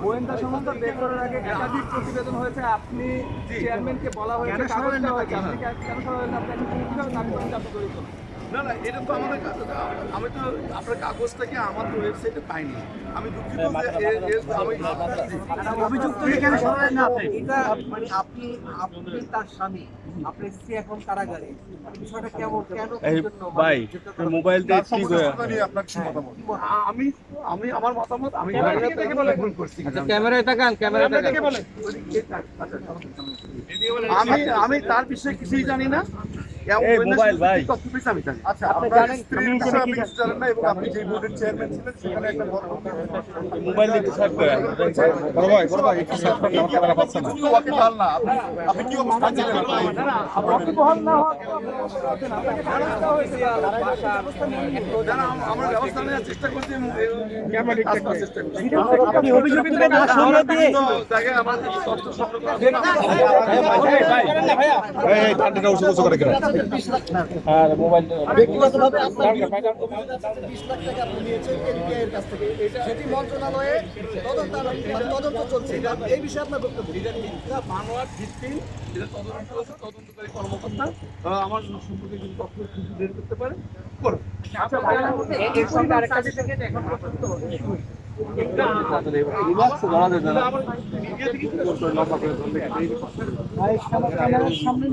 গোয়েন্দা সংস্থা বের করার আগে একাধিক প্রতিবেদন হয়েছে, আপনি চেয়ারম্যানকে বলা হয়েছে কাগজ দেওয়া হয়েছে, আপনি কেন সরাবেন না? আপনি কিভাবে দাবি করেন আপনি জড়িত? না না, এটা তো আমাদের কাছে, আমি তো আপনার কাগজটাকে আমাদের ওয়েবসাইটে পাইনি। আমি দুঃখিত যে অভিযুক্ত কেন সরাবেন না আপনি? এটা মানে আপনি তার স্বামী, আপনার স্ত্রী এখন কারাগারে, বিষয়টা কেমন? কেন ভাই মোবাইল দিয়ে ঠিক হয়ে আপনার কি মতামত? আমি আমার মতামত আমি ভুল করছি। ক্যামেরায় তাকান, ক্যামেরায় তাকান। আমি তার বিষয়ে কিছুই জানি না। মোবাইল ভাই আমি জানি। আচ্ছা, আপনার স্ত্রীর বিষয়ে আপনি কিছু জানেন না এবং আপনি যে বোর্ডের চেয়ারম্যান ছিলেন সেখানে একটা মোবাইল দিয়ে সার্চ করে বড় ভাই একটু সার্চ করতে আমার ক্যামেরা পাচ্ছে না। ওকে ভাল না, আপনি কি অবস্থান ছিলেন? আমরা ব্যবস্থা নেওয়ার চেষ্টা করছি। ব্যক্তিগতভাবে আপনার 20 লাখ টাকা আপনি নিয়েছেন এনবিআই এর কাছ থেকে, সেটি মন্ত্রণালয়ে তদন্ত চলছে, এই বিষয়ে আপনার বক্তব্য? মানবাধিকার ভিত্তিক যেটা তদন্ত হচ্ছে, তদন্তকারী কর্মকর্তা আমার সম্পর্কে যদি তথ্য কিছু বের করতে পারে করুন। আচ্ছা ভাই, এর সঙ্গে আরেকটা বিষয় এখন পর্যন্ত সামনে